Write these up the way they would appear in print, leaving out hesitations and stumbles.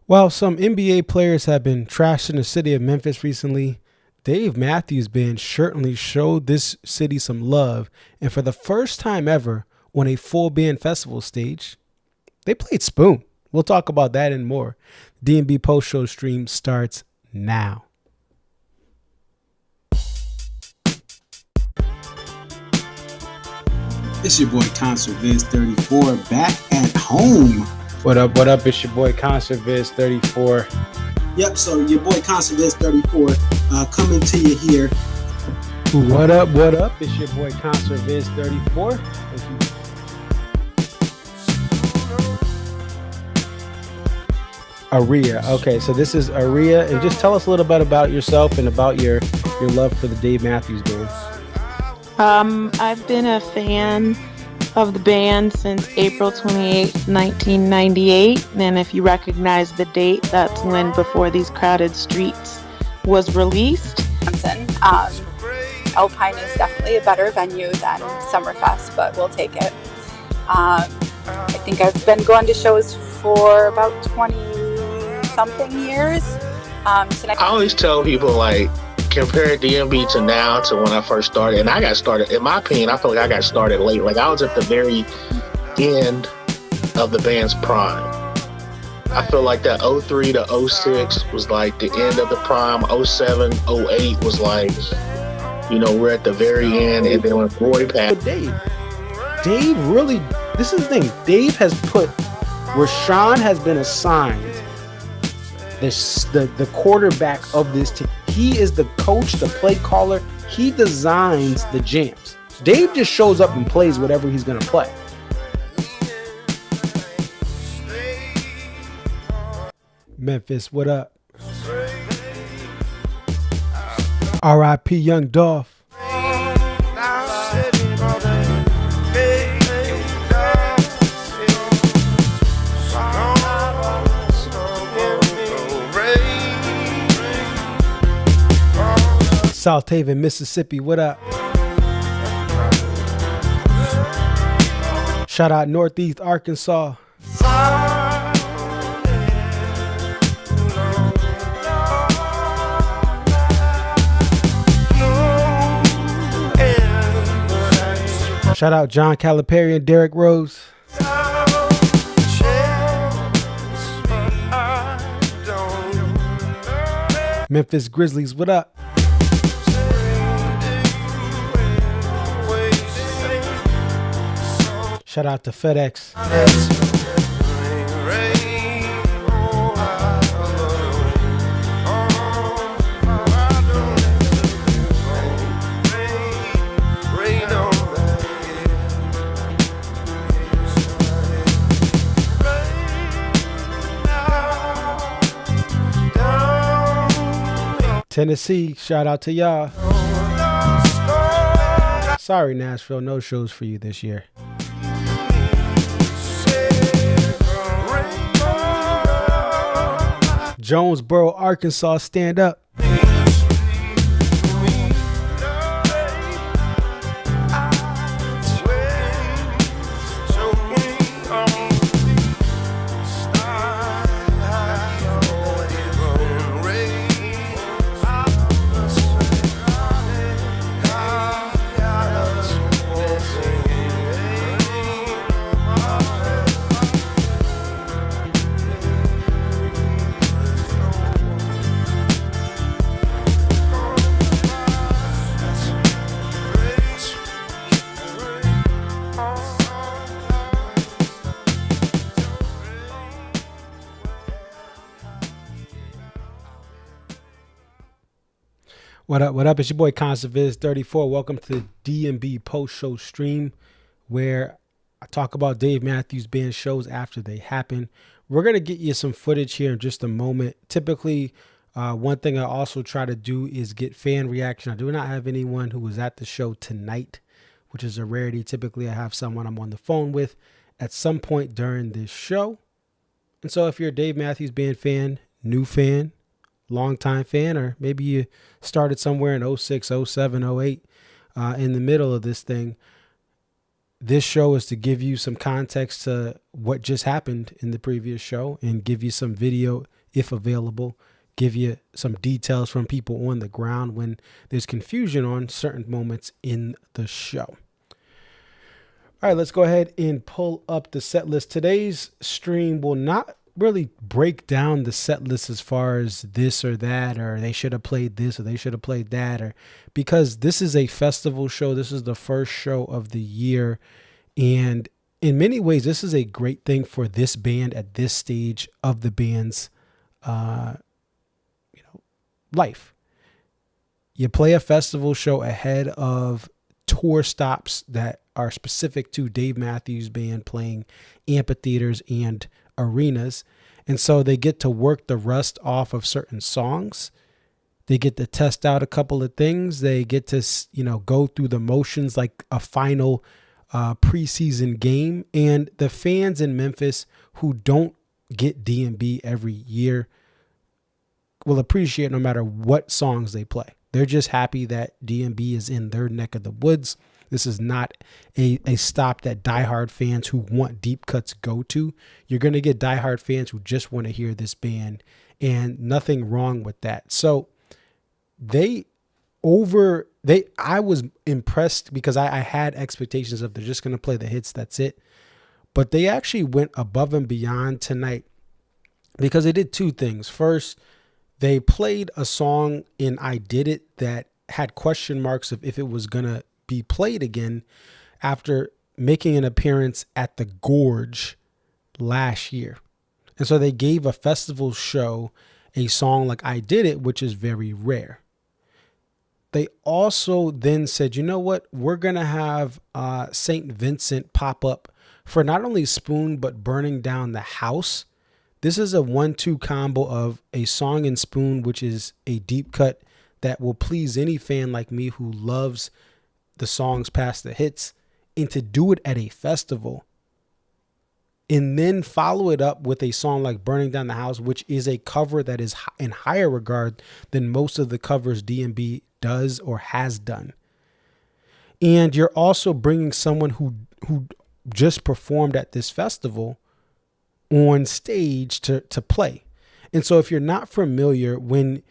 While some NBA players have been trashing the city of Memphis recently, Dave Matthews Band certainly showed this city some love, and for the first time ever on a full band festival stage, they played Spoon. We'll talk about that and more. DMB post show stream starts now. It's your boy Concert Viz 34 back at home. What up? What up? It's your boy Concert Viz 34. Yep, so your boy Concert Viz 34 coming to you here. What up? What up? It's your boy Concert Viz 34. Aria. Okay, so this is Aria, and just tell us a little bit about yourself and about your love for the Dave Matthews Band. I've been a fan of the band since April 28, 1998, and if you recognize the date, that's when Before These Crowded Streets was released. Alpine is definitely a better venue than Summerfest, but we'll take it. I think I've been going to shows for about 20-something years. I always tell people, like, compare DMB to now to when I first started. And I got started, in my opinion, I feel like I got started late. Like, I was at the very end of the band's prime. I feel like that 03 to 06 was like the end of the prime. 07, 08 was like, you know, we're at the very end. And then when Roy passed. Dave really, this is the thing. Dave has put, Rashawn has been assigned the quarterback of this team. He is the coach, the play caller. He designs the jams. Dave just shows up and plays whatever he's going to play. Memphis, what up? R.I.P. Young Dolph. South Haven, Mississippi, what up? Shout out Northeast Arkansas. Shout out John Calipari and Derek Rose. Memphis Grizzlies, what up? Shout out to FedEx. Tennessee, shout out to y'all. Sorry, Nashville, no shows for you this year. Jonesboro, Arkansas, stand up. What up, what up? It's your boy Conserviz 34. Welcome to the DMB post-show stream where I talk about Dave Matthews Band shows after they happen. We're going to get you some footage here in just a moment. Typically, one thing I also try to do is get fan reaction. I do not have anyone who was at the show tonight, which is a rarity. Typically, I have someone I'm on the phone with at some point during this show. And so if you're a Dave Matthews Band fan, new fan, longtime fan, or maybe you started somewhere in 06, 07, 08 in the middle of this thing, this show is to give you some context to what just happened in the previous show and give you some video, if available, give you some details from people on the ground when there's confusion on certain moments in the show. All right, let's go ahead and pull up the set list. Today's stream will not really break down the set list as far as this or that, or they should have played this or they should have played that, or because this is a festival show. This is the first show of the year. And in many ways, this is a great thing for this band at this stage of the band's, life. You play a festival show ahead of tour stops that are specific to Dave Matthews Band playing amphitheaters and arenas. And so they get to work the rust off of certain songs. They get to test out a couple of things. They get to, go through the motions like a final preseason game. And the fans in Memphis who don't get DMB every year will appreciate no matter what songs they play. They're just happy that DMB is in their neck of the woods. This is not a stop that diehard fans who want deep cuts go to. You're going to get diehard fans who just want to hear this band, and nothing wrong with that. So I was impressed because I had expectations of they're just going to play the hits. That's it. But they actually went above and beyond tonight because they did two things. First, they played a song in I Did It that had question marks of if it was going to be played again after making an appearance at the Gorge last year. And so they gave a festival show a song like I Did It, which is very rare. They also then said, you know what, we're going to have St. Vincent pop up for not only Spoon, but Burning Down the House. This is a 1-2 combo of a song in Spoon, which is a deep cut that will please any fan like me who loves the songs past the hits, and to do it at a festival and then follow it up with a song like Burning Down the House, which is a cover that is in higher regard than most of the covers DMB does or has done. And you're also bringing someone who just performed at this festival on stage to play. And so if you're not familiar, when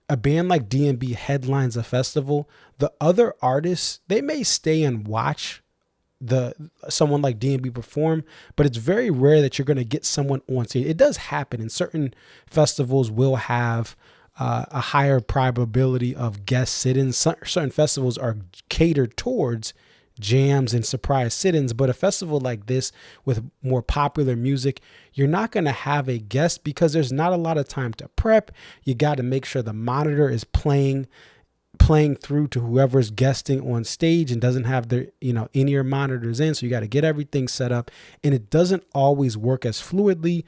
a band like DMB headlines a festival, the other artists, they may stay and watch someone like DMB perform, but it's very rare that you're going to get someone on stage. It does happen, and certain festivals will have a higher probability of guest sit-ins. Certain festivals are catered towards jams and surprise sit-ins, but a festival like this with more popular music, you're not going to have a guest because there's not a lot of time to prep. You got to make sure the monitor is playing through to whoever's guesting on stage and doesn't have their in-ear monitors in. So you got to get everything set up, and it doesn't always work as fluidly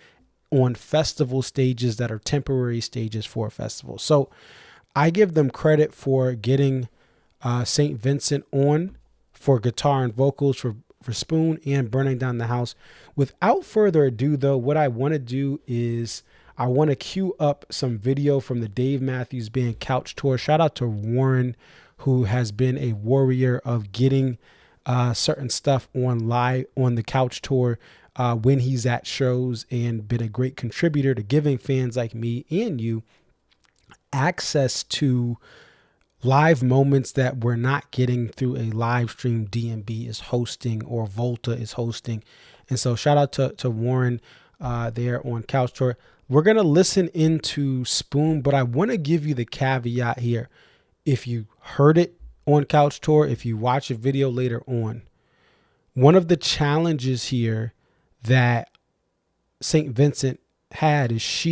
on festival stages that are temporary stages for a festival. So I give them credit for getting St. Vincent on for guitar and vocals for Spoon and Burning Down the House. Without further ado, though, what I want to do is I want to cue up some video from the Dave Matthews Band Couch Tour. Shout out to Warren, who has been a warrior of getting certain stuff on live on the Couch Tour when he's at shows, and been a great contributor to giving fans like me and you access to live moments that we're not getting through a live stream DMB is hosting or Volta is hosting. And so shout out to Warren there on Couch Tour. We're going to listen into Spoon, but I want to give you the caveat here. If you heard it on Couch Tour, if you watch a video later on, one of the challenges here that St. Vincent had is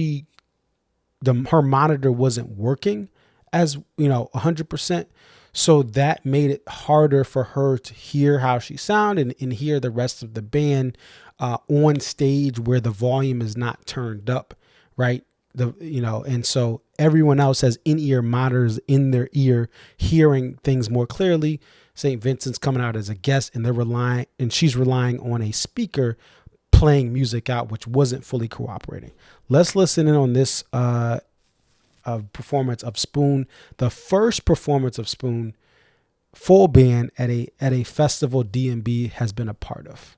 her monitor wasn't working as 100%. So that made it harder for her to hear how she sounded and hear the rest of the band on stage where the volume is not turned up, right? And so everyone else has in-ear monitors in their ear, hearing things more clearly. St. Vincent's coming out as a guest, and she's relying on a speaker playing music out, which wasn't fully cooperating. Let's listen in on this performance of Spoon, the first performance of Spoon full band at a festival DMB has been a part of.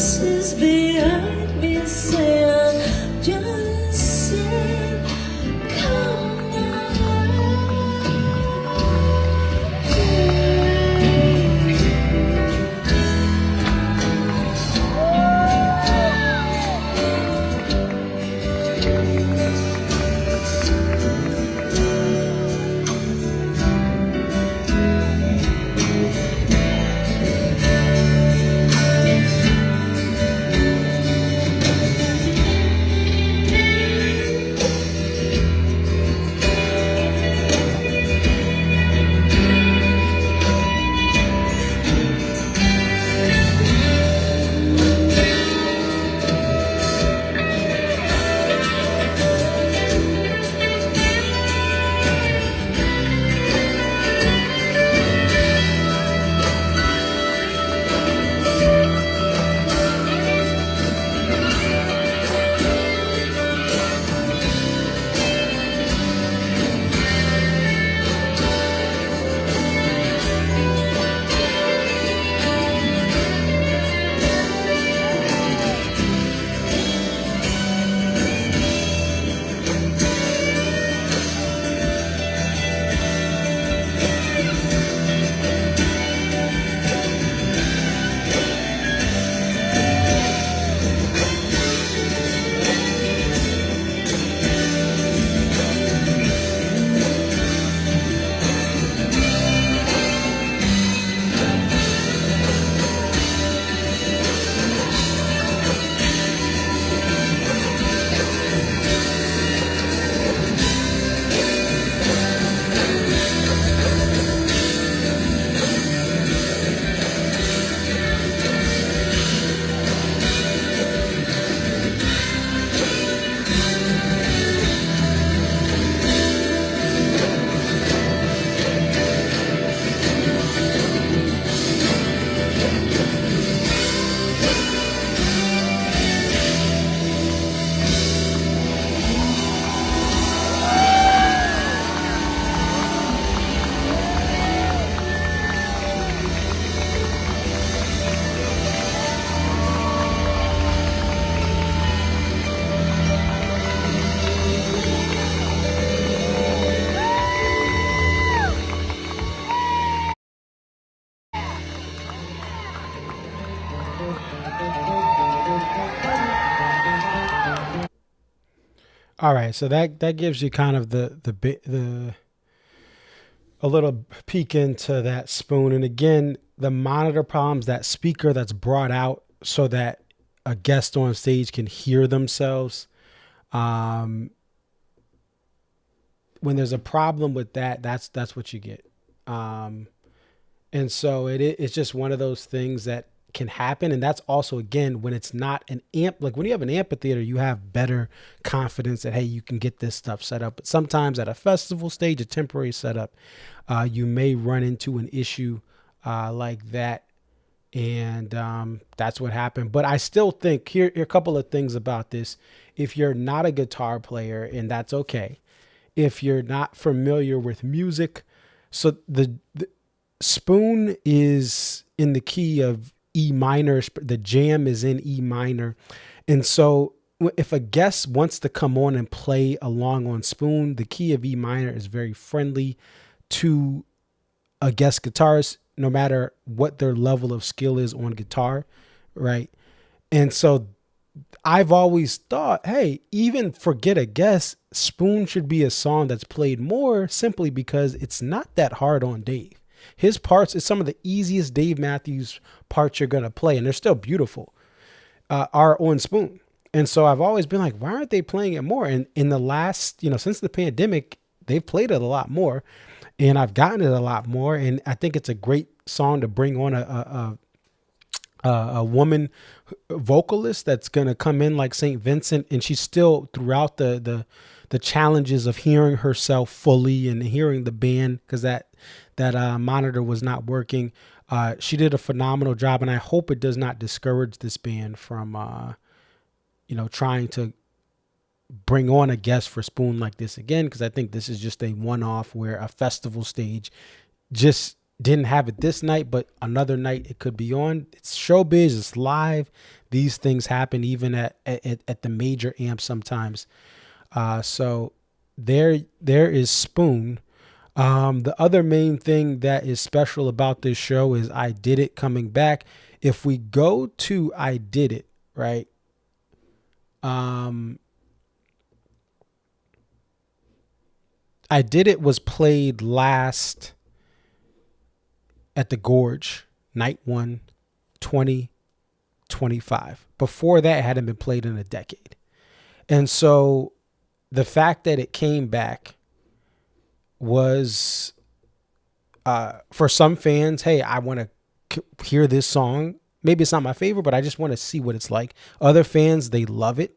voices behind me say I'm just saying, come All right, so that gives you kind of the a little peek into that Spoon. And again, the monitor problems, that speaker that's brought out so that a guest on stage can hear themselves. When there's a problem with that, that's what you get. And so it's just one of those things that can happen. And that's also, again, when it's not an amp, like when you have an amphitheater, you have better confidence that, hey, you can get this stuff set up. But sometimes at a festival stage, a temporary setup, you may run into an issue like that. And that's what happened. But I still think here are a couple of things about this. If you're not a guitar player, and that's okay. If you're not familiar with music, so the Spoon is in the key of E minor. The jam is in E minor. And so if a guest wants to come on and play along on Spoon, the key of E minor is very friendly to a guest guitarist, no matter what their level of skill is on guitar, right? And so I've always thought, hey, even forget a guest, Spoon should be a song that's played more, simply because it's not that hard on Dave. His parts is some of the easiest Dave Matthews parts you're going to play, and they're still beautiful, are on Spoon. And so I've always been like, why aren't they playing it more? And in the last, since the pandemic, they've played it a lot more, and I've gotten it a lot more. And I think it's a great song to bring on a woman vocalist that's going to come in like St. Vincent. And she's still, throughout the challenges of hearing herself fully and hearing the band, because that monitor was not working. She did a phenomenal job, and I hope it does not discourage this band from, trying to bring on a guest for Spoon like this again, because I think this is just a one-off where a festival stage just didn't have it this night, but another night it could be on. It's showbiz. It's live. These things happen even at the major amps sometimes. So there is Spoon. The other main thing that is special about this show is I Did It coming back. If we go to I Did It, right? I Did It was played last at the Gorge, night 1, 2025. Before that, it hadn't been played in a decade. And so the fact that it came back was, for some fans, hey, I want to hear this song. Maybe it's not my favorite, but I just want to see what it's like. Other fans, they love it.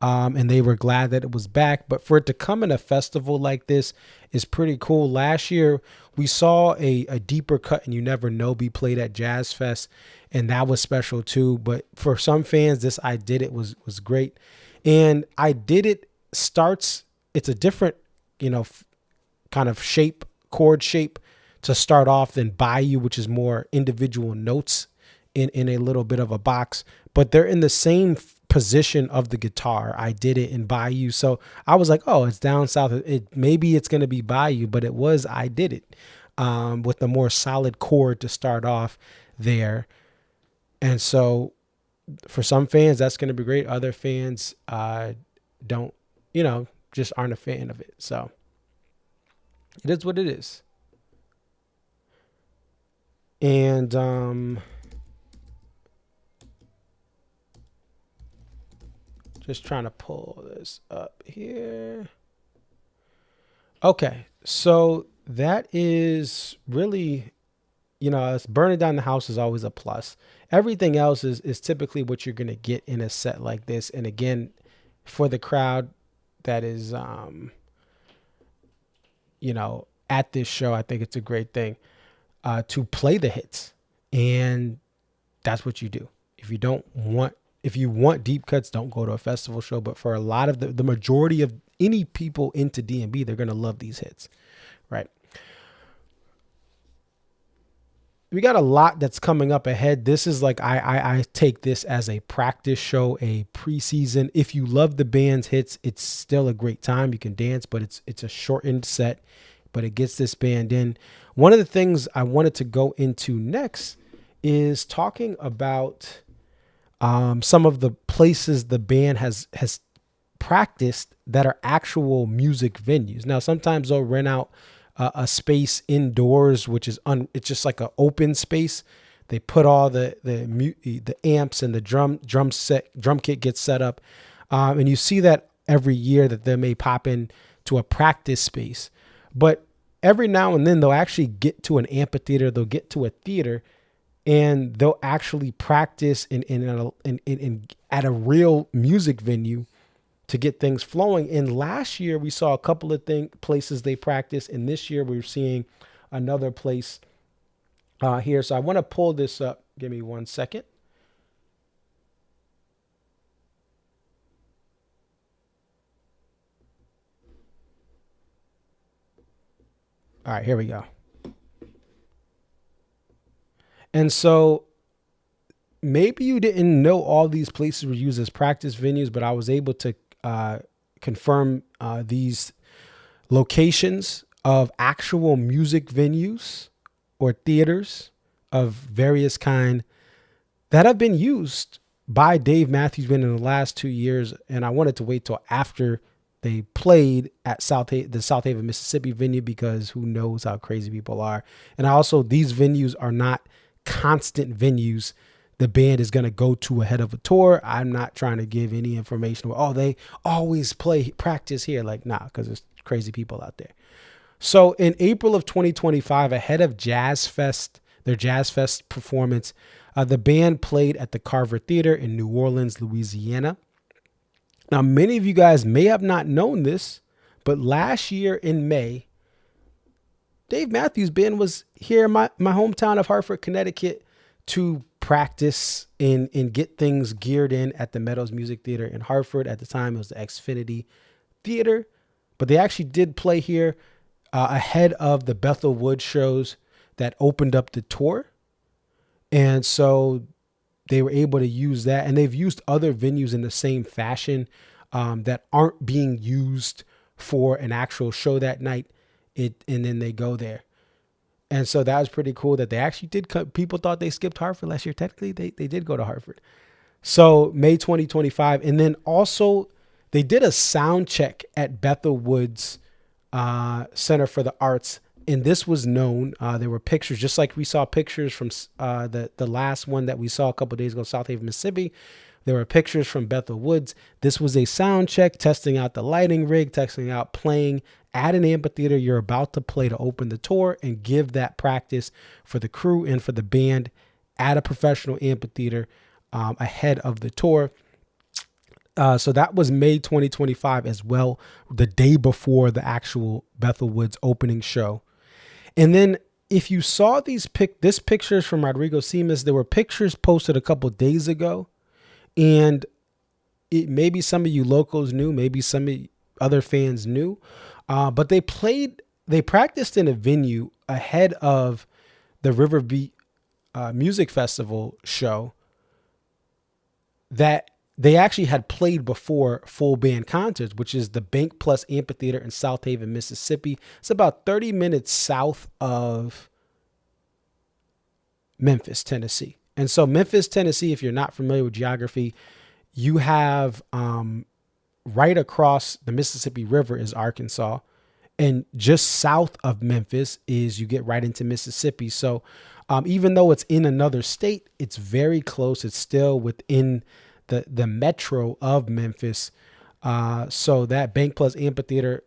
And they were glad that it was back. But for it to come in a festival like this is pretty cool. Last year, we saw a deeper cut and You Never Know be played at Jazz Fest, and that was special too. But for some fans, this I Did It was great. And I Did It starts, it's a different, kind of shape, chord shape to start off than Bayou, which is more individual notes in a little bit of a box. But they're in the same position of the guitar. I Did It in Bayou. So I was like, oh, it's down south. Maybe it's going to be Bayou, but it was I Did It, with a more solid chord to start off there. And so for some fans, that's going to be great. Other fans don't, just aren't a fan of it. So it is what it is. And just trying to pull this up here. Okay, so that is really, it's Burning Down the House is always a plus. Everything else is typically what you're going to get in a set like this. And again, for the crowd that is, at this show, I think it's a great thing to play the hits. And that's what you do. If you want deep cuts, don't go to a festival show. But for a lot of the majority of any people into DMB, they're going to love these hits, right? We got a lot that's coming up ahead. This is like, I take this as a practice show, a preseason. If you love the band's hits, it's still a great time. You can dance, but it's a shortened set, but it gets this band in. One of the things I wanted to go into next is talking about some of the places the band has practiced that are actual music venues. Now, sometimes they'll rent out a space indoors, which is it's just like an open space. They put all the amps and the drum kit gets set up, and you see that every year that they may pop in to a practice space. But every now and then they'll actually get to an amphitheater. They'll get to a theater. And they'll actually practice at a real music venue to get things flowing. And last year we saw a couple of places they practiced, and this year we're seeing another place here. So I want to pull this up. Give me 1 second. All right, here we go. And so maybe you didn't know all these places were used as practice venues, but I was able to confirm these locations of actual music venues or theaters of various kind that have been used by Dave Matthews Band in the last 2 years. And I wanted to wait till after they played at the South Haven, Mississippi venue, because who knows how crazy people are. And also, these venues are not constant venues the band is going to go to ahead of a tour. I'm not trying to give any information about, they always practice here. Like, nah, because there's crazy people out there. So in April of 2025, ahead of their Jazz Fest performance, the band played at the Carver Theater in New Orleans, Louisiana. Now, many of you guys may have not known this, but last year in May, Dave Matthews Band was here in my hometown of Hartford, Connecticut, to practice and get things geared in at the Meadows Music Theater in Hartford. At the time, it was the Xfinity Theater, but they actually did play here ahead of the Bethel Woods shows. that opened up the tour. And so they were able to use that, and they've used other venues in the same fashion that aren't being used for an actual show that night. And then they go there. And so that was pretty cool that they actually did. People thought they skipped Hartford last year. Technically, they did go to Hartford. So May 2025. And then also they did a sound check at Bethel Woods Center for the Arts. And this was known. There were pictures, just like we saw pictures from the last one that we saw a couple of days ago, South Haven, Mississippi. There were pictures from Bethel Woods. This was a sound check, testing out the lighting rig, testing out playing at an amphitheater you're about to play to open the tour, and give that practice for the crew and for the band at a professional amphitheater ahead of the tour. So that was May 2025 as well, the day before the actual Bethel Woods opening show. And then if you saw this pictures from Rodrigo Simas, there were pictures posted a couple days ago, and maybe some of you locals knew, maybe some of other fans knew, but they practiced in a venue ahead of the Riverbeat Music Festival show that they actually had played before full band concerts, which is the Bank Plus Amphitheater in South Haven, Mississippi. It's about 30 minutes south of Memphis, Tennessee. And so Memphis, Tennessee, if you're not familiar with geography, you have right across the Mississippi River is Arkansas. And just south of Memphis is you get right into Mississippi. So even though it's in another state, it's very close. It's still within the metro of Memphis. So that Bank Plus Amphitheater,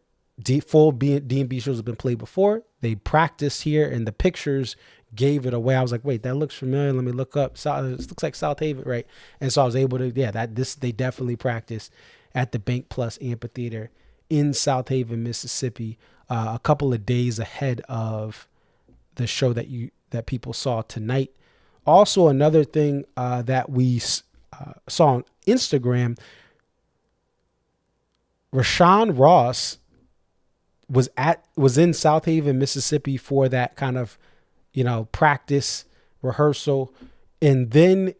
full DMB shows have been played before. They practiced here, and the pictures gave it away. I was like, wait, that looks familiar. Let me look up. It looks like South Haven, right? And so I was able to, they definitely practiced at the Bank Plus Amphitheater in South Haven, Mississippi, a couple of days ahead of the show that people saw tonight. Also, another thing that we saw on Instagram, Rashawn Ross was in South Haven, Mississippi for that kind of, practice rehearsal. And then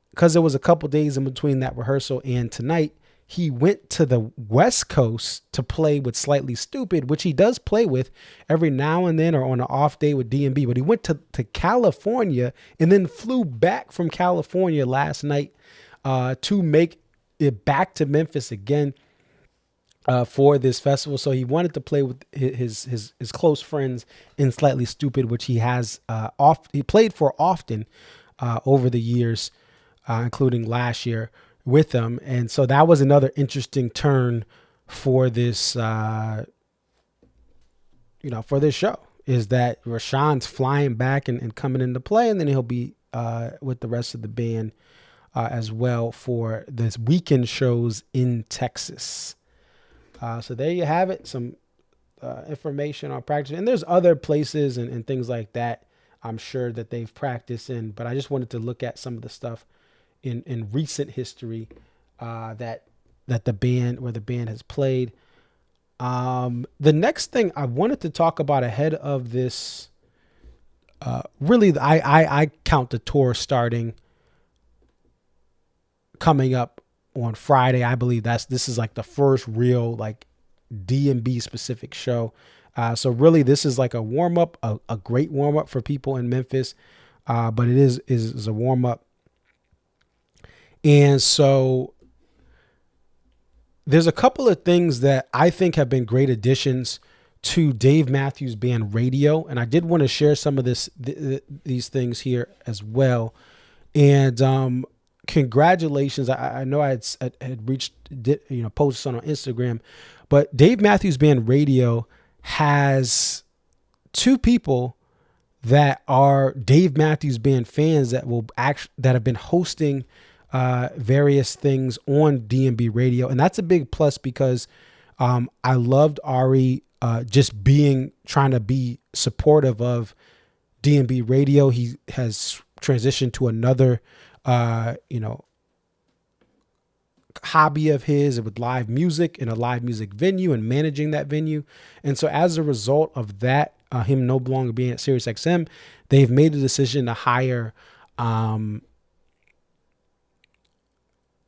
because there was a couple days in between that rehearsal and tonight, he went to the West Coast to play with Slightly Stupid, which he does play with every now and then or on an off day with DMB. But he went to California and then flew back from California last night to make it back to Memphis again for this festival. So he wanted to play with his close friends in Slightly Stupid, which he has he played for often over the years, including last year with them. And so that was another interesting turn for this, for this show, is that Rashawn's flying back and coming into play, and then he'll be with the rest of the band as well for this weekend shows in Texas. So there you have it, some information on practice. And there's other places and things like that I'm sure that they've practiced in, but I just wanted to look at some of the stuff in recent history that the band has played. The next thing I wanted to talk about ahead of this, really, I count the tour starting coming up on Friday. I believe this is like the first real like DMB specific show. So really this is like a warm up, a great warm up for people in Memphis. But it is a warm up. And so there's a couple of things that I think have been great additions to Dave Matthews Band Radio. And I did want to share some of these things here as well. And, congratulations. I know I had posted on Instagram, but Dave Matthews Band Radio has two people that are Dave Matthews Band fans that have been hosting various things on DMB Radio. And that's a big plus because I loved Ari just trying to be supportive of DMB Radio. He has transitioned to another hobby of his with live music in a live music venue and managing that venue. And so as a result of that, him no longer being at SiriusXM, they've made the decision to hire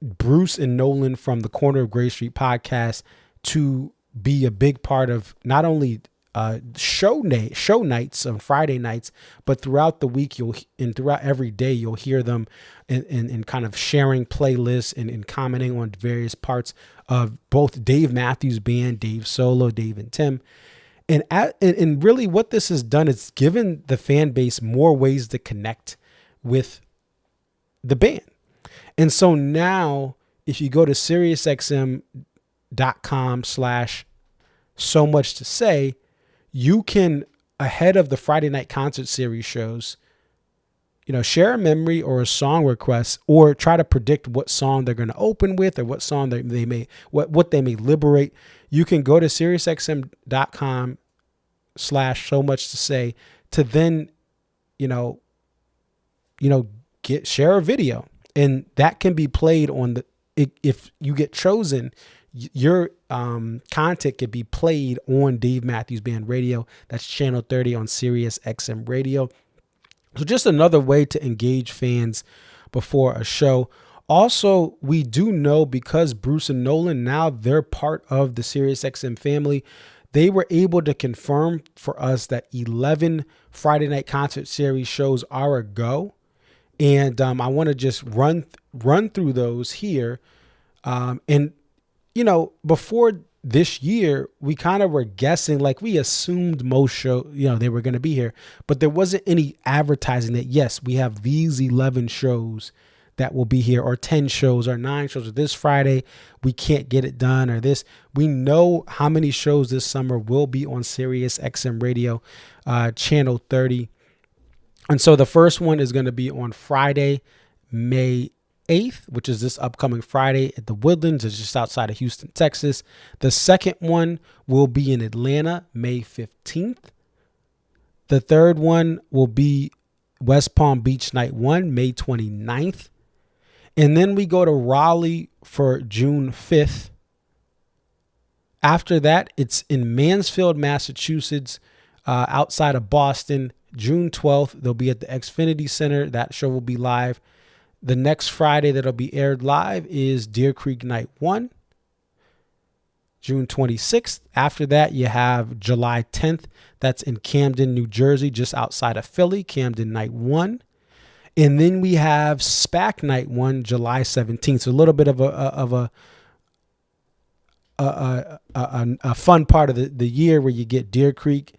Bruce and Nolan from the Corner of Gray Street podcast to be a big part of not only show nights on Friday nights, but throughout the week and throughout every day you'll hear them in kind of sharing playlists and commenting on various parts of both Dave Matthews Band, Dave Solo, Dave and Tim. And really what this has done is given the fan base more ways to connect with the band. And so now if you go to SiriusXM.com/so much to say, you can, ahead of the Friday night concert series shows, share a memory or a song request, or try to predict what song they're going to open with or what song they may liberate. You can go to SiriusXM.com/so much to say to then, share a video, and that can be played on if you get chosen, your content could be played on Dave Matthews Band Radio. That's channel 30 on Sirius XM Radio. So just another way to engage fans before a show. Also, we do know, because Bruce and Nolan, now they're part of the Sirius XM family, they were able to confirm for us that 11 Friday night concert series shows are a go. And I want to just run through those here. Before this year, we kind of were guessing, like we assumed most show, they were going to be here, but there wasn't any advertising that, yes, we have these 11 shows that will be here, or 10 shows or 9 shows, or this Friday, we can't get it done, or this. We know how many shows this summer will be on Sirius XM Radio, channel 30. And so the first one is going to be on Friday, May 8th, which is this upcoming Friday at the Woodlands. It's just outside of Houston, Texas. The second one will be in Atlanta, May 15th. The third one will be West Palm Beach Night 1, May 29th. And then we go to Raleigh for June 5th. After that, it's in Mansfield, Massachusetts, outside of Boston, June 12th. They'll be at the Xfinity Center. That show will be live. The next Friday that'll be aired live is Deer Creek Night 1, June 26th. After that, you have July 10th. That's in Camden, New Jersey, just outside of Philly, Camden Night 1. And then we have SPAC Night 1, July 17th. So a little bit of a fun part of the year where you get Deer Creek,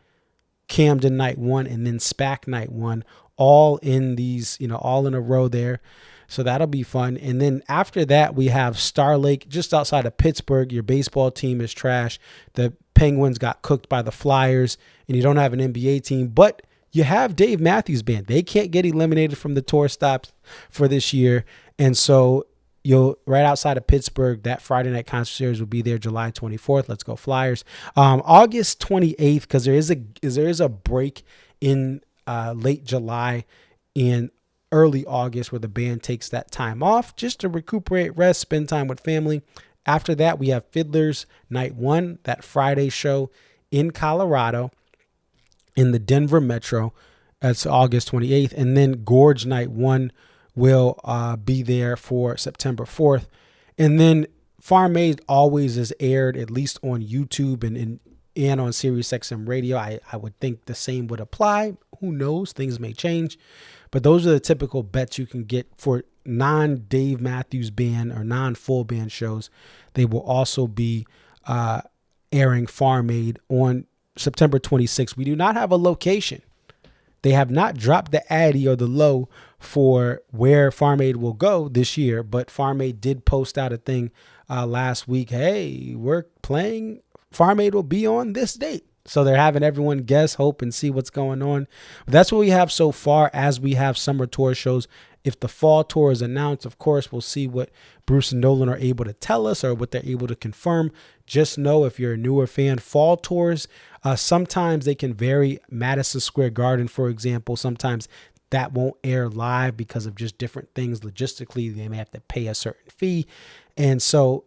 Camden Night 1, and then SPAC Night 1, all in these, all in a row there. So that'll be fun. And then after that, we have Star Lake, just outside of Pittsburgh. Your baseball team is trash. The Penguins got cooked by the Flyers, and you don't have an NBA team, but you have Dave Matthews Band. They can't get eliminated from the tour stops for this year. And so you'll, right outside of Pittsburgh, that Friday night concert series will be there July 24th. Let's go Flyers. August 28th, because there is a break in late July and early August where the band takes that time off just to recuperate, rest, spend time with family. After that, we have Fiddlers Night 1, that Friday show in Colorado in the Denver Metro. That's August 28th. And then Gorge Night 1 will be there for September 4th. And then Farm Aid always is aired at least on YouTube and on Sirius XM Radio. I would think the same would apply. Who knows? Things may change. But those are the typical bets you can get for non-Dave Matthews Band or non-full band shows. They will also be airing Farm Aid on September 26th. We do not have a location. They have not dropped the addy or the low for where Farm Aid will go this year, but Farm Aid did post out a thing last week. Hey, we're playing. Farm Aid will be on this date. So they're having everyone guess, hope, and see what's going on. But that's what we have so far as we have summer tour shows. If the fall tour is announced, of course, we'll see what Bruce and Nolan are able to tell us or what they're able to confirm. Just know, if you're a newer fan, fall tours, sometimes they can vary. Madison Square Garden, for example, sometimes that won't air live because of just different things. Logistically, they may have to pay a certain fee. And so,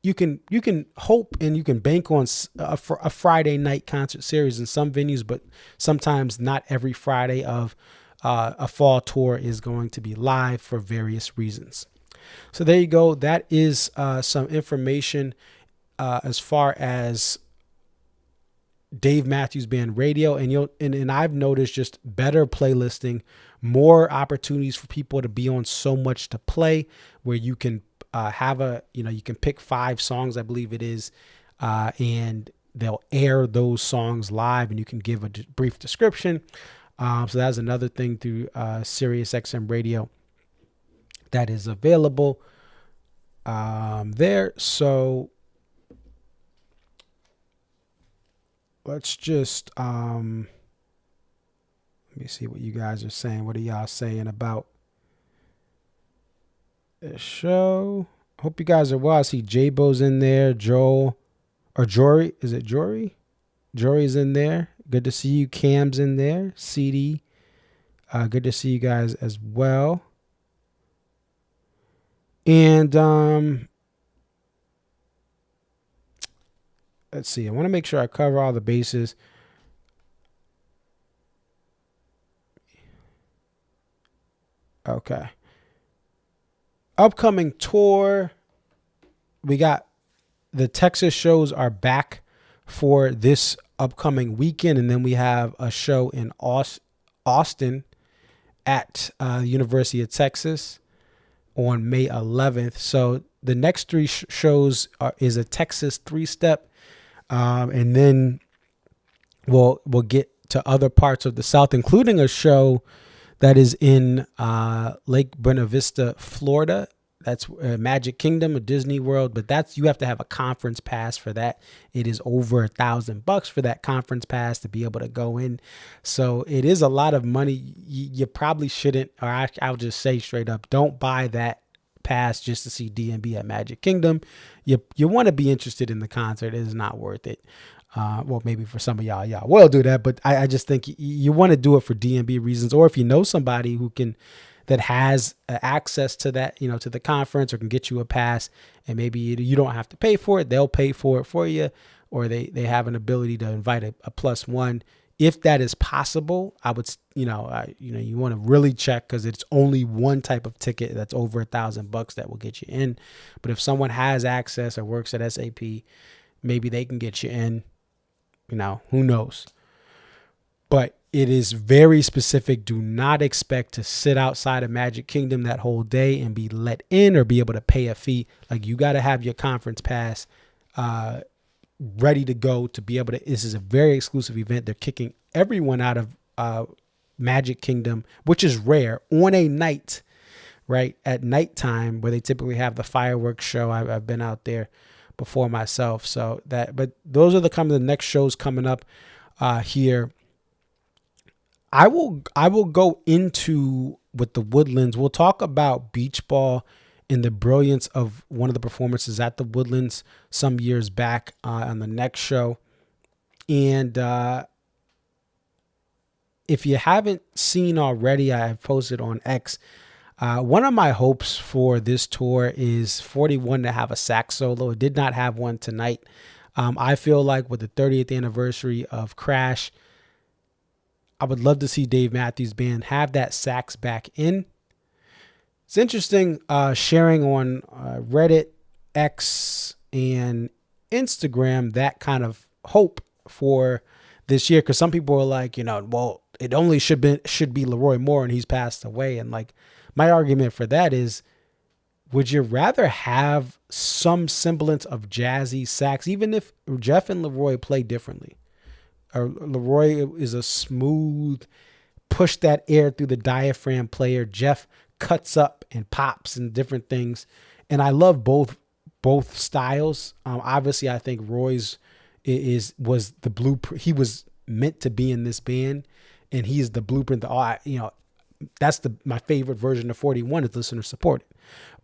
you can hope and you can bank on a Friday night concert series in some venues, but sometimes not every Friday of a fall tour is going to be live for various reasons. So there you go. That is some information as far as Dave Matthews Band radio, and I've noticed just better playlisting, more opportunities for people to be on So Much to Play, where you can have you can pick 5 songs, I believe it is, and they'll air those songs live, and you can give a brief description. So that's another thing through Sirius XM radio that is available there. So let's just let me see what you guys are saying. What are y'all saying about the show? Hope you guys are well. I see J-Bo's in there. Joel or Jory. Is it Jory? Jory's in there. Good to see you. Cam's in there. CD. Good to see you guys as well. And let's see. I want to make sure I cover all the bases. Okay. Upcoming tour. We got the Texas shows are back for this upcoming weekend. And then we have a show in Austin at University of Texas on May 11th. So the next 3 shows is a Texas 3-step. And then we'll get to other parts of the South, including a show that is in Lake Buena Vista, Florida. That's Magic Kingdom, a Disney World, but you have to have a conference pass for that. It is over $1,000 for that conference pass to be able to go in. So it is a lot of money. You probably shouldn't, or I'll just say straight up, don't buy that pass just to see DMB at Magic Kingdom. You want to be interested in the concert. It is not worth it. Well, maybe for some of y'all will do that, but I just think you want to do it for DMB reasons, or if you know somebody that has access to that, to the conference, or can get you a pass, and maybe you don't have to pay for it. They'll pay for it for you, or they have an ability to invite a +1. If that is possible, I would, you want to really check, because it's only one type of ticket that's over $1,000 that will get you in. But if someone has access or works at SAP, maybe they can get you in. Who knows? But it is very specific. Do not expect to sit outside of Magic Kingdom that whole day and be let in or be able to pay a fee. Like, you got to have your conference pass ready to go to be able to. This is a very exclusive event. They're kicking everyone out of Magic Kingdom, which is rare, on a night, right at nighttime, where they typically have the fireworks show. I've been out there before myself. But those are the next shows coming up here. I will go into with the Woodlands. We'll talk about beach ball and the brilliance of one of the performances at the Woodlands some years back on the next show. And if you haven't seen already, I have posted on X. One of my hopes for this tour is 41 to have a sax solo. It did not have one tonight. I feel like with the 30th anniversary of Crash, I would love to see Dave Matthews Band have that sax back in. It's interesting sharing on Reddit, X, and Instagram that kind of hope for this year, because some people are like, well, it only should be Leroy Moore, and he's passed away. And like, my argument for that is, would you rather have some semblance of jazzy sax, even if Jeff and Leroy play differently? Or Leroy is a smooth, push that air through the diaphragm player. Jeff cuts up and pops and different things. And I love both styles. Obviously, I think Roy's was the blueprint. He was meant to be in this band, and he's the blueprint. That's my favorite version of 41 is listener supported.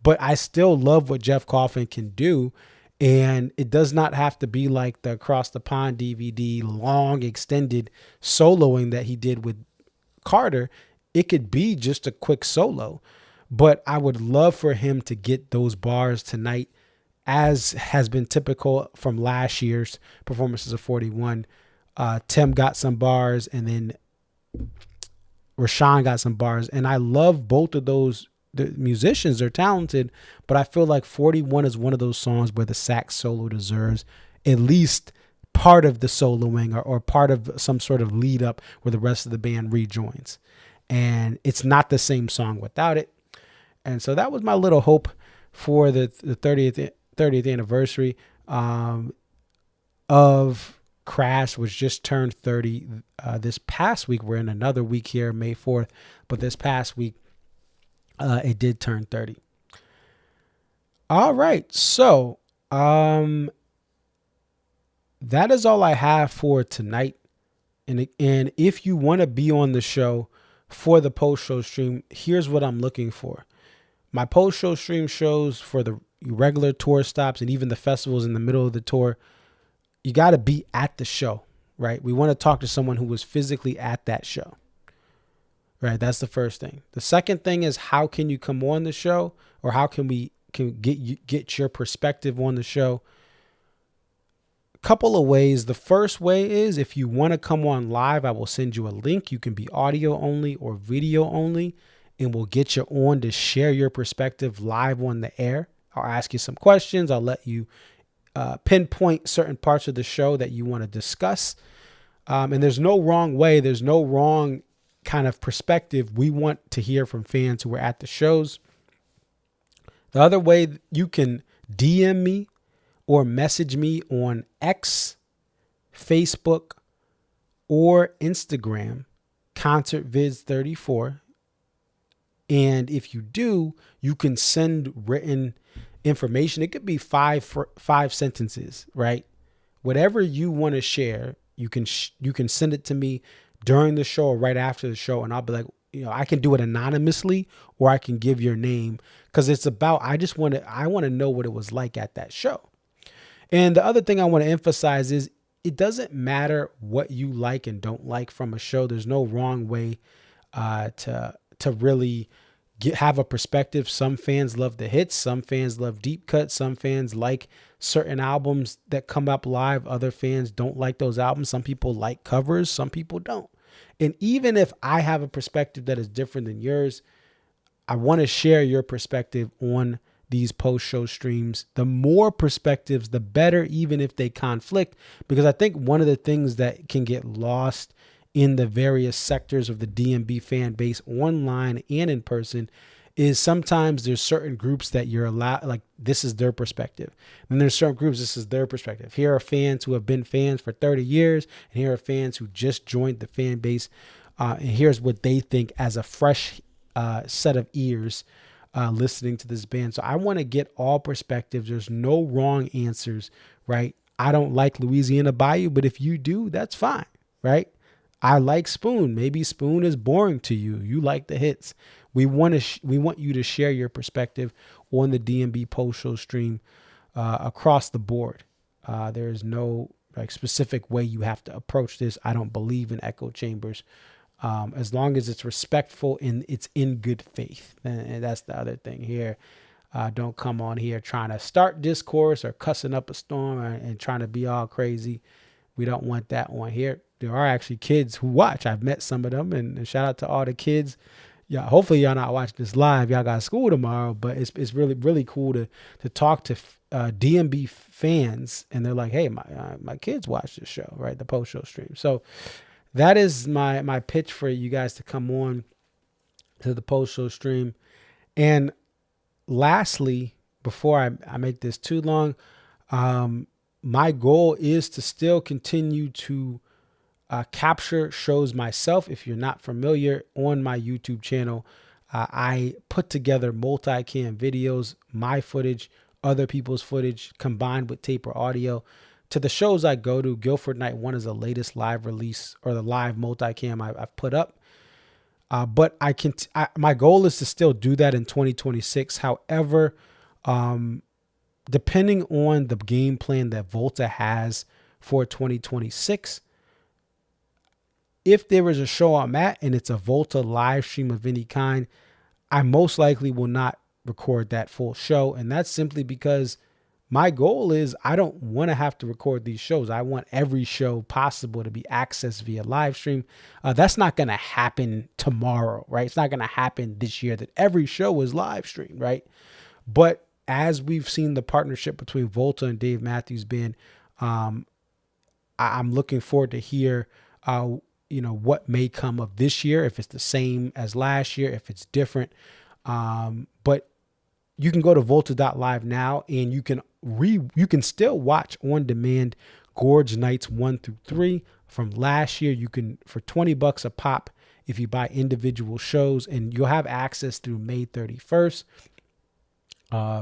But I still love what Jeff Coffin can do. And it does not have to be like the Across the Pond DVD long extended soloing that he did with Carter. It could be just a quick solo, but I would love for him to get those bars tonight as has been typical from last year's performances of 41, Tim got some bars and then Rashawn got some bars. And I love both of those. The musicians are talented, but I feel like 41 is one of those songs where the sax solo deserves at least part of the soloing or part of some sort of lead up where the rest of the band rejoins. And it's not the same song without it. And so that was my little hope for the 30th anniversary of Crash, which just turned 30 this past week. We're in another week here, May 4th, but this past week it did turn 30. All right, so that is all I have for tonight. And if you want to be on the show for the post-show stream, here's what I'm looking for. My post-show stream shows for the regular tour stops and even the festivals in the middle of the tour, you got to be at the show, right? We want to talk to someone who was physically at that show, right? That's the first thing. The second thing is, how can you come on the show, or how can we get your perspective on the show? A couple of ways. The first way is, if you want to come on live, I will send you a link. You can be audio only or video only, and we'll get you on to share your perspective live on the air. I'll ask you some questions. I'll let you pinpoint certain parts of the show that you want to discuss. And there's no wrong way. There's no wrong kind of perspective. We want to hear from fans who are at the shows. The other way, you can DM me or message me on X, Facebook, or Instagram, ConcertVids34. And if you do, you can send written information. It could be five sentences, right? Whatever you want to share, you can send it to me during the show or right after the show, and I'll be like, I can do it anonymously, or I can give your name, because it's about, I want to know what it was like at that show. And the other thing I want to emphasize is, it doesn't matter what you like and don't like from a show. There's no wrong way to really have a perspective. Some fans love the hits. Some fans love deep cuts. Some fans like certain albums that come up live. Other fans don't like those albums. Some people like covers. Some people don't. And even if I have a perspective that is different than yours, I want to share your perspective on these post-show streams. The more perspectives, the better, even if they conflict, because I think one of the things that can get lost in the various sectors of the DMB fan base, online and in person, is sometimes there's certain groups that you're allowed, like, this is their perspective. And there's certain groups, this is their perspective. Here are fans who have been fans for 30 years, and here are fans who just joined the fan base. And here's what they think as a fresh set of ears listening to this band. So I want to get all perspectives. There's no wrong answers, right? I don't like Louisiana Bayou, but if you do, that's fine, right? I like Spoon. Maybe Spoon is boring to you. You like the hits. We want you to share your perspective on the DMB post-show stream across the board. There is no specific way you have to approach this. I don't believe in echo chambers. As long as it's respectful and it's in good faith. And that's the other thing here. Don't come on here trying to start discourse or cussing up a storm and trying to be all crazy. We don't want that on here. There are actually kids who watch. I've met some of them, and shout out to all the kids. Yeah, hopefully y'all not watching this live. Y'all got school tomorrow, but it's really, really cool to talk to DMB fans, and they're like, hey, my kids watch this show, right? The post show stream. So that is my pitch for you guys to come on to the post show stream. And lastly, before I make this too long, my goal is to still continue to capture shows myself. If you're not familiar, on my YouTube channel, I put together multi-cam videos, my footage, other people's footage, combined with tape or audio. To the shows I go to, Guilford Night 1 is the latest live release, or the live multi-cam I've put up. But my goal is to still do that in 2026. However, depending on the game plan that Volta has for 2026, if there is a show I'm at and it's a Volta live stream of any kind, I most likely will not record that full show. And that's simply because My goal is I don't want to have to record these shows. I want every show possible to be accessed via live stream. That's not going to happen tomorrow, right? It's not going to happen this year that every show is live streamed, right? But as we've seen the partnership between Volta and Dave Matthews Band, I'm looking forward to hear, what may come of this year, if it's the same as last year, if it's different. But you can go to volta.live now and you can still watch on demand Gorge Nights 1 through 3 from last year. You can, for $20 a pop, if you buy individual shows, and you'll have access through May 31st.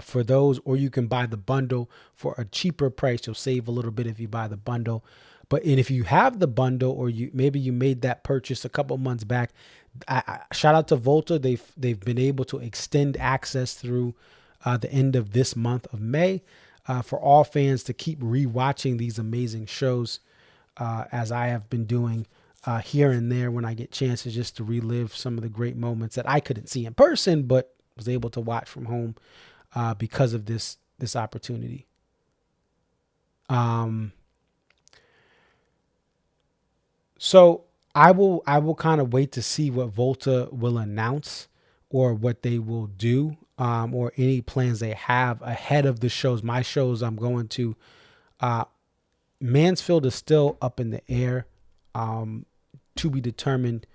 For those, or you can buy the bundle for a cheaper price. You'll save a little bit if you buy the bundle. And if you have the bundle, or maybe you made that purchase a couple months back, I shout out to Volta. They've been able to extend access through the end of this month of May for all fans to keep rewatching these amazing shows, as I have been doing here and there when I get chances, just to relive some of the great moments that I couldn't see in person, but was able to watch from home because of this opportunity. So I will kind of wait to see what Volta will announce or what they will do, or any plans they have ahead of the shows. My shows I'm going to, Mansfield is still up in the air, to be determined.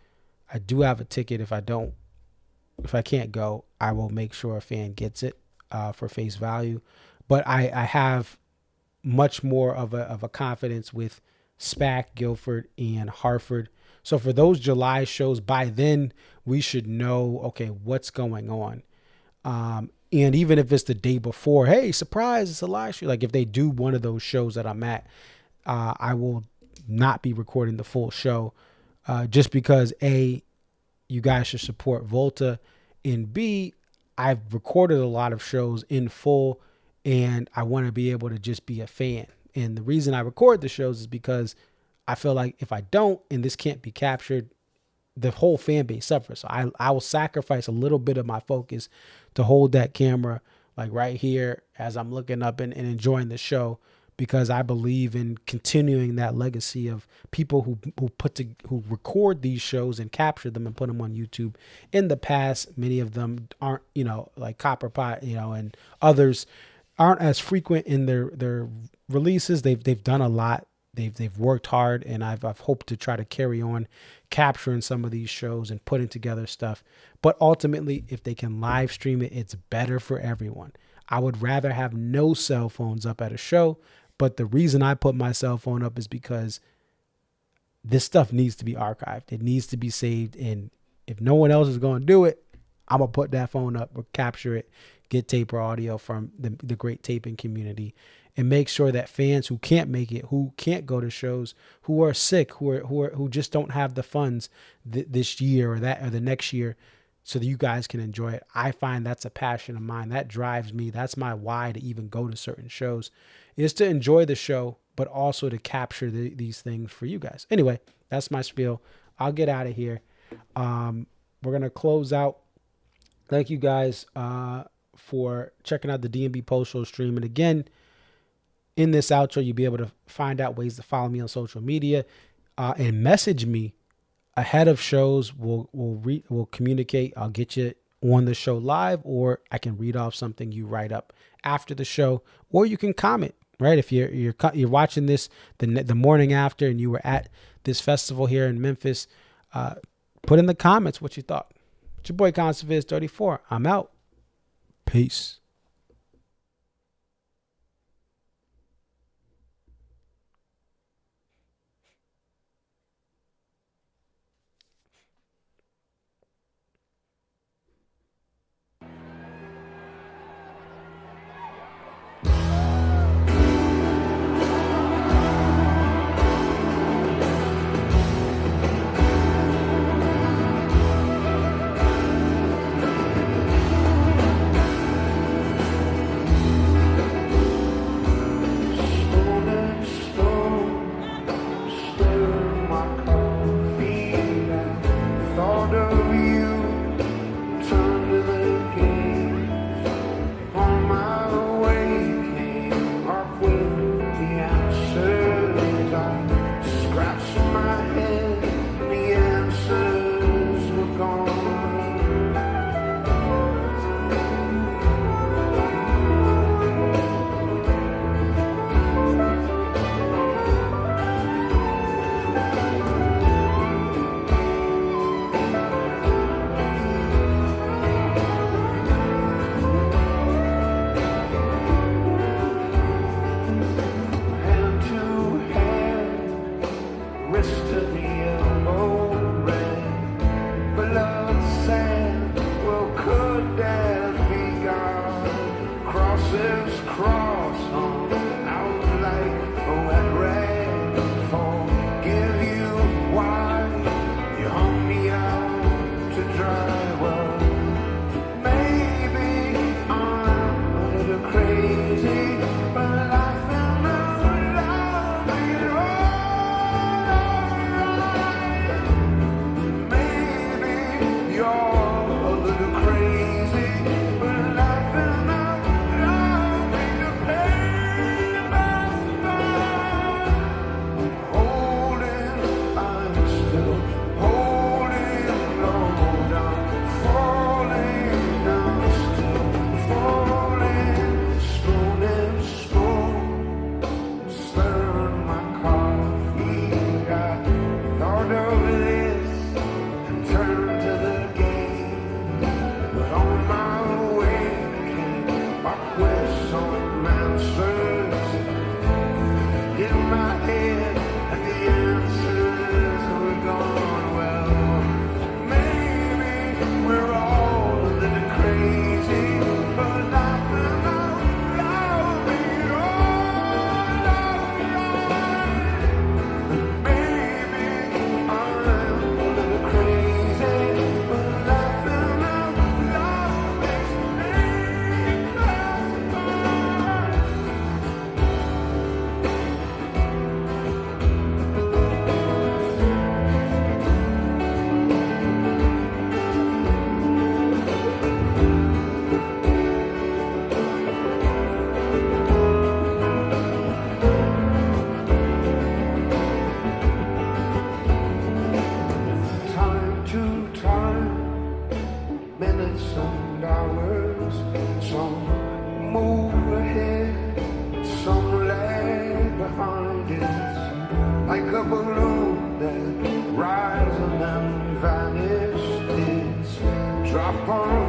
I do have a ticket. If I can't go, I will make sure a fan gets it for face value. But I have much more of a confidence with SPAC, Guilford, and Hartford. So for those July shows, by then we should know, okay, what's going on. And even if it's the day before, hey, surprise, it's a live show. Like if they do one of those shows that I'm at, I will not be recording the full show, just because A, you guys should support Volta, and B, I've recorded a lot of shows in full and I want to be able to just be a fan. And the reason I record the shows is because I feel like if I don't, and this can't be captured, the whole fan base suffers. So I will sacrifice a little bit of my focus to hold that camera like right here as I'm looking up and enjoying the show, because I believe in continuing that legacy of people who record these shows and capture them and put them on YouTube. In the past, many of them aren't, like Copper Pot, and others aren't as frequent in their releases. They've done a lot. They've worked hard, and I've hoped to try to carry on capturing some of these shows and putting together stuff. But ultimately, if they can live stream it, it's better for everyone. I would rather have no cell phones up at a show, but the reason I put my cell phone up is because this stuff needs to be archived. It needs to be saved, and if no one else is going to do it, I'm going to put that phone up or capture it, get tape or audio from the great taping community, and make sure that fans who can't make it, who can't go to shows, who are sick, who just don't have the funds this year or the next year, so that you guys can enjoy it. I find that's a passion of mine. That drives me. That's my why to even go to certain shows, is to enjoy the show, but also to capture these things for you guys. Anyway, that's my spiel. I'll get out of here. We're going to close out. Thank you guys for checking out the DMB Post Show stream. And again, in this outro, you'll be able to find out ways to follow me on social media and message me ahead of shows. We'll communicate. I'll get you on the show live, or I can read off something you write up after the show, or you can comment. Right, if you're watching this the morning after and you were at this festival here in Memphis, put in the comments what you thought. It's your boy Conserviz34. I'm out. Peace. like a balloon that rises and then vanishes. It's drop on